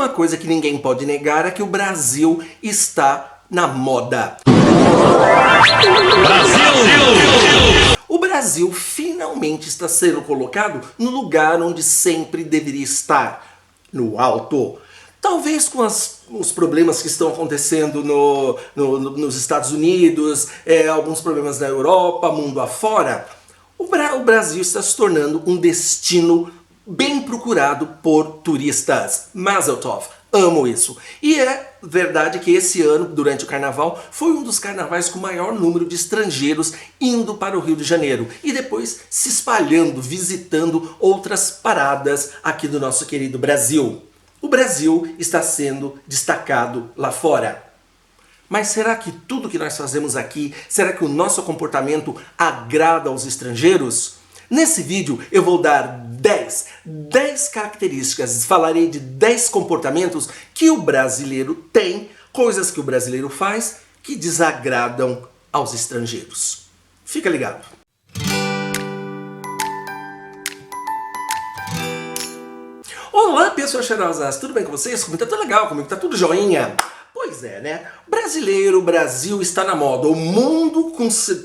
Uma coisa que ninguém pode negar é que o Brasil está na moda. Brasil! O Brasil finalmente está sendo colocado no lugar onde sempre deveria estar, no alto. Talvez com os problemas que estão acontecendo nos Estados Unidos, alguns problemas na Europa, mundo afora, o Brasil está se tornando um destino bem procurado por turistas. Mazel tov, amo isso. E é verdade que esse ano, durante o carnaval, foi um dos carnavais com o maior número de estrangeiros indo para o Rio de Janeiro e depois se espalhando, visitando outras paradas aqui do nosso querido Brasil. O Brasil está sendo destacado lá fora. Mas será que tudo que nós fazemos aqui, será que o nosso comportamento agrada aos estrangeiros? Nesse vídeo eu vou dar 10 características, falarei de 10 comportamentos que o brasileiro tem, coisas que o brasileiro faz que desagradam aos estrangeiros. Fica ligado. Olá, pessoas cheirosas, tudo bem com vocês? Comigo tá tudo legal, comigo tá tudo joinha. Pois é, né? O Brasil está na moda. O mundo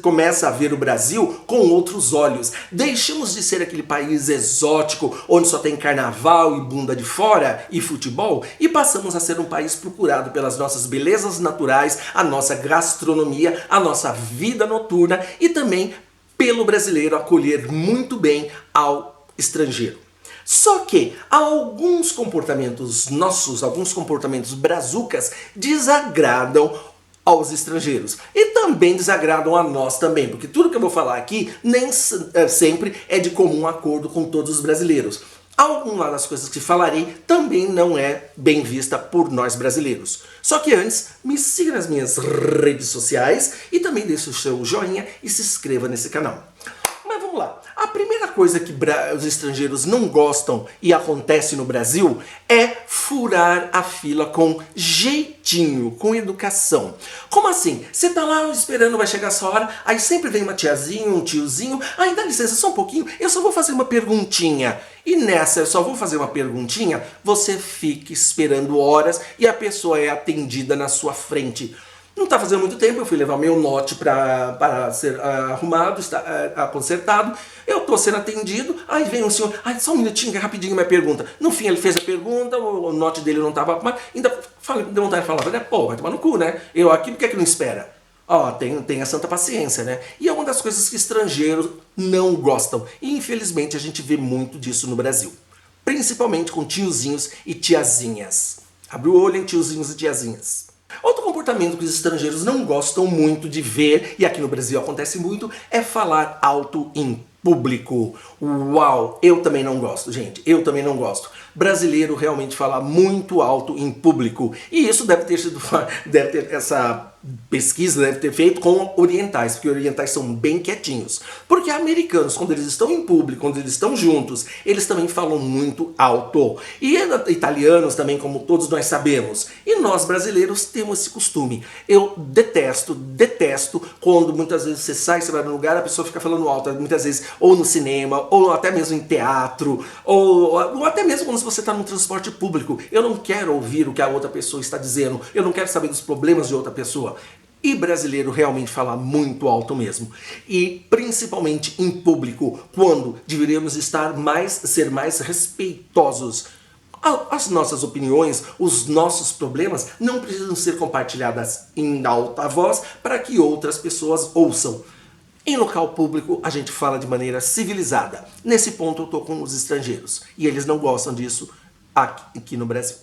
começa a ver o Brasil com outros olhos. Deixamos de ser aquele país exótico, onde só tem carnaval e bunda de fora e futebol, e passamos a ser um país procurado pelas nossas belezas naturais, a nossa gastronomia, a nossa vida noturna e também pelo brasileiro acolher muito bem ao estrangeiro. Só que alguns comportamentos nossos, alguns comportamentos brazucas desagradam aos estrangeiros e também desagradam a nós também, porque tudo que eu vou falar aqui nem sempre é de comum acordo com todos os brasileiros. Alguma das coisas que falarei também não é bem vista por nós brasileiros. Só que antes, me siga nas minhas redes sociais e também deixe o seu joinha e se inscreva nesse canal. Mas vamos lá. A primeira coisa que os estrangeiros não gostam e acontece no Brasil é furar a fila com jeitinho, com educação. Como assim? Você tá lá esperando, vai chegar a sua hora, aí sempre vem uma tiazinha, um tiozinho, aí dá licença só um pouquinho, eu só vou fazer uma perguntinha. E nessa eu só vou fazer uma perguntinha, você fica esperando horas e a pessoa é atendida na sua frente. Não está fazendo muito tempo, eu fui levar meu note para ser arrumado, consertado. Eu estou sendo atendido, aí vem um senhor, só um minutinho, rapidinho minha pergunta. No fim ele fez a pergunta, o note dele não estava arrumado, ainda deu vontade de falar, né? Pô, vai tomar no cu, né? Eu aqui, por que é que não espera? Ó, tem a santa paciência, né? E é uma das coisas que estrangeiros não gostam. E infelizmente a gente vê muito disso no Brasil. Principalmente com tiozinhos e tiazinhas. Abre o olho em tiozinhos e tiazinhas. Outro comportamento que os estrangeiros não gostam muito de ver, e aqui no Brasil acontece muito, é falar alto em público. Uau, eu também não gosto, gente, eu também não gosto. Brasileiro realmente fala muito alto em público, e isso deve ter essa pesquisa deve ter feito com orientais, porque orientais são bem quietinhos. Porque americanos, quando eles estão em público, quando eles estão juntos, eles também falam muito alto. E italianos também, como todos nós sabemos. E nós brasileiros temos esse costume. Eu detesto quando muitas vezes você sai, você vai num lugar, a pessoa fica falando alto, muitas vezes ou no cinema, ou até mesmo em teatro, ou até mesmo quando você está no transporte público. Eu não quero ouvir o que a outra pessoa está dizendo, eu não quero saber dos problemas de outra pessoa. E brasileiro realmente fala muito alto mesmo. E principalmente em público, quando deveríamos ser mais respeitosos. As nossas opiniões, os nossos problemas não precisam ser compartilhadas em alta voz para que outras pessoas ouçam. Em local público, a gente fala de maneira civilizada. Nesse ponto eu estou com os estrangeiros. E eles não gostam disso aqui no Brasil.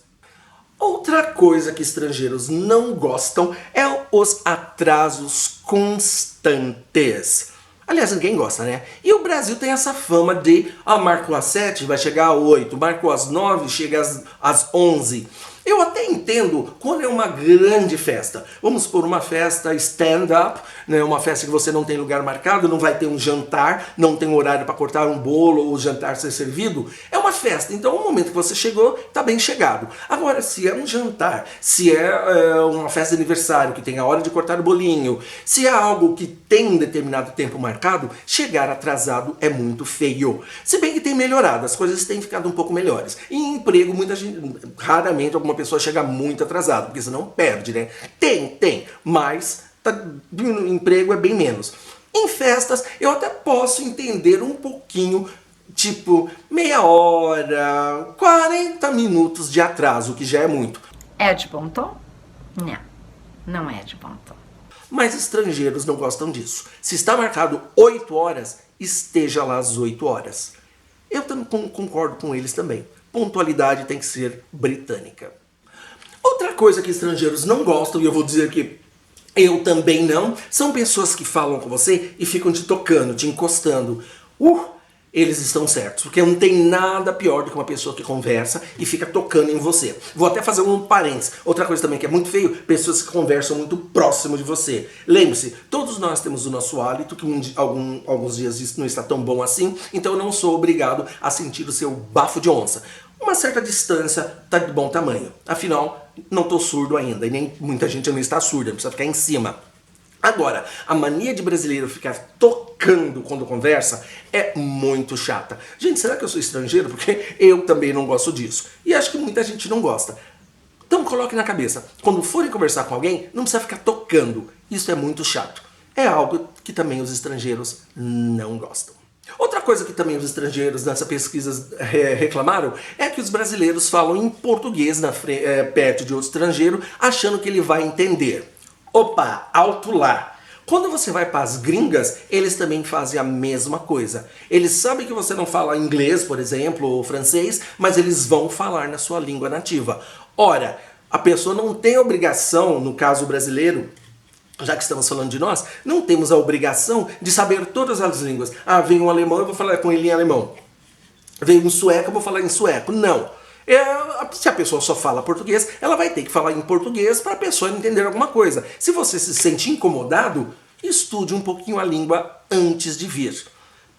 Outra coisa que estrangeiros não gostam é os atrasos constantes. Aliás, ninguém gosta, né? E o Brasil tem essa fama de marcou às 7, vai chegar às 8, marcou às 9, chega às 11. Eu até entendo quando é uma grande festa. Vamos supor uma festa stand-up, né? Uma festa que você não tem lugar marcado, não vai ter um jantar, não tem horário para cortar um bolo ou o jantar ser servido. É uma festa, então o momento que você chegou está bem chegado. Agora, se é um jantar, se é uma festa de aniversário que tem a hora de cortar o bolinho, se é algo que tem um determinado tempo marcado, chegar atrasado é muito feio. Se bem que tem melhorado, as coisas têm ficado um pouco melhores. Em emprego, muita gente, raramente alguma pessoa chega muito atrasada, porque senão perde, né? Tem, mas no emprego é bem menos. Em festas, eu até posso entender um pouquinho, tipo, meia hora, 40 minutos de atraso, que já é muito. É de bom tom? Não é de bom tom. Mas estrangeiros não gostam disso. Se está marcado 8 horas, esteja lá às 8 horas. Eu concordo com eles também. Pontualidade tem que ser britânica. Outra coisa que estrangeiros não gostam, e eu vou dizer que eu também não, são pessoas que falam com você e ficam te tocando, te encostando. Eles estão certos, porque não tem nada pior do que uma pessoa que conversa e fica tocando em você. Vou até fazer um parênteses. Outra coisa também que é muito feio, pessoas que conversam muito próximo de você. Lembre-se, todos nós temos o nosso hálito, que alguns dias isso não está tão bom assim, então eu não sou obrigado a sentir o seu bafo de onça. Uma certa distância está de bom tamanho. Afinal, não estou surdo ainda, e nem muita gente não está surda, não precisa ficar em cima. Agora, a mania de brasileiro ficar tocando quando conversa é muito chata. Gente, será que eu sou estrangeiro? Porque eu também não gosto disso. E acho que muita gente não gosta. Então coloque na cabeça, quando forem conversar com alguém, não precisa ficar tocando. Isso é muito chato. É algo que também os estrangeiros não gostam. Outra coisa que também os estrangeiros nessa pesquisa reclamaram é que os brasileiros falam em português perto de outro estrangeiro, achando que ele vai entender. Opa, alto lá! Quando você vai para as gringas, eles também fazem a mesma coisa. Eles sabem que você não fala inglês, por exemplo, ou francês, mas eles vão falar na sua língua nativa. Ora, a pessoa não tem obrigação, no caso brasileiro, já que estamos falando de nós, não temos a obrigação de saber todas as línguas. Vem um alemão, eu vou falar com ele em alemão. Vem um sueco, eu vou falar em sueco. Não. Se a pessoa só fala português, ela vai ter que falar em português para a pessoa entender alguma coisa. Se você se sente incomodado, estude um pouquinho a língua antes de vir.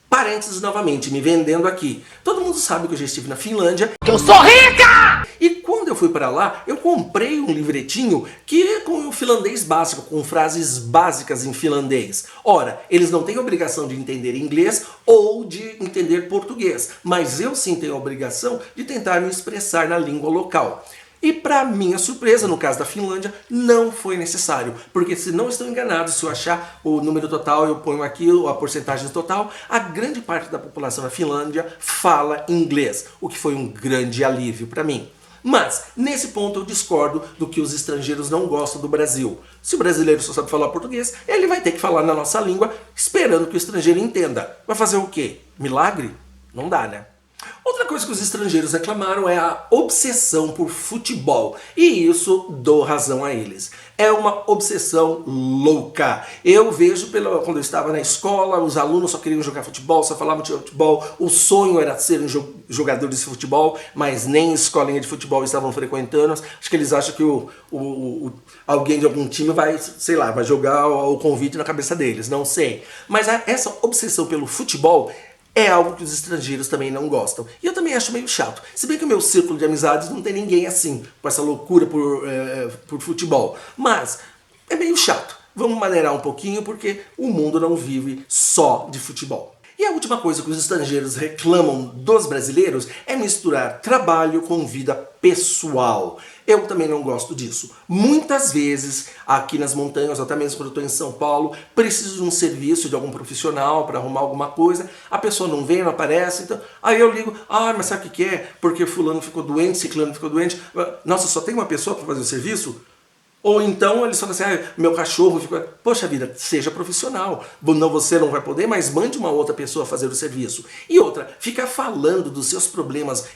Parênteses novamente, me vendendo aqui. Todo mundo sabe que eu já estive na Finlândia. Que eu sou rica! E quando eu fui para lá, eu comprei um livretinho que é com o finlandês básico, com frases básicas em finlandês. Ora, eles não têm obrigação de entender inglês ou de entender português, mas eu sim tenho a obrigação de tentar me expressar na língua local. E para minha surpresa, no caso da Finlândia, não foi necessário, porque se não estou enganado, se eu achar o número total, eu ponho aqui a porcentagem total, a grande parte da população da Finlândia fala inglês, o que foi um grande alívio para mim. Mas, nesse ponto eu discordo do que os estrangeiros não gostam do Brasil. Se o brasileiro só sabe falar português, ele vai ter que falar na nossa língua, esperando que o estrangeiro entenda. Vai fazer o quê? Milagre? Não dá, né? Outra coisa que os estrangeiros reclamaram é a obsessão por futebol. E isso dou razão a eles. É uma obsessão louca. Eu vejo, quando eu estava na escola, os alunos só queriam jogar futebol, só falavam de futebol. O sonho era serem jogadores de futebol, mas nem escolinha de futebol estavam frequentando. Acho que eles acham que alguém de algum time vai, sei lá, vai jogar o convite na cabeça deles. Não sei. Mas essa obsessão pelo futebol é algo que os estrangeiros também não gostam. E eu também acho meio chato. Se bem que o meu círculo de amizades não tem ninguém assim, com essa loucura por futebol. Mas é meio chato. Vamos maneirar um pouquinho, porque o mundo não vive só de futebol. E a última coisa que os estrangeiros reclamam dos brasileiros é misturar trabalho com vida pessoal. Eu também não gosto disso. Muitas vezes, aqui nas montanhas, até mesmo quando eu estou em São Paulo, preciso de um serviço de algum profissional para arrumar alguma coisa, a pessoa não vem, não aparece, então aí eu ligo, mas sabe o que é? Porque fulano ficou doente, ciclano ficou doente, nossa, só tem uma pessoa para fazer o serviço? Ou então eles falam assim, meu cachorro ficou... Poxa vida, seja profissional. Não, você não vai poder, mas mande uma outra pessoa fazer o serviço. E outra, ficar falando dos seus problemas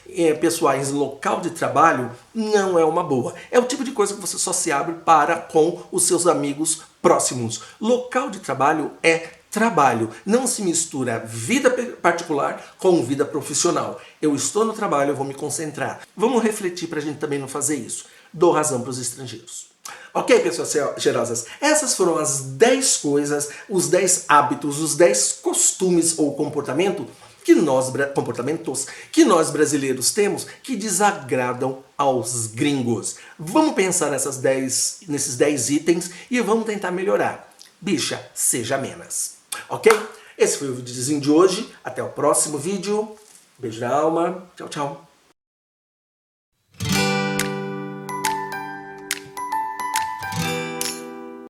pessoais no local de trabalho não é uma boa. É o tipo de coisa que você só se abre para com os seus amigos próximos. Local de trabalho é trabalho. Não se mistura vida particular com vida profissional. Eu estou no trabalho, eu vou me concentrar. Vamos refletir para a gente também não fazer isso. dou razão para os estrangeiros. Ok, pessoas cheirosas? Essas foram as 10 coisas, os 10 hábitos, os 10 costumes ou comportamentos que nós brasileiros temos que desagradam aos gringos. Vamos pensar nesses 10 itens e vamos tentar melhorar. Bicha, seja menos. Ok? Esse foi o videozinho de hoje. Até o próximo vídeo. Beijo na alma. Tchau, tchau.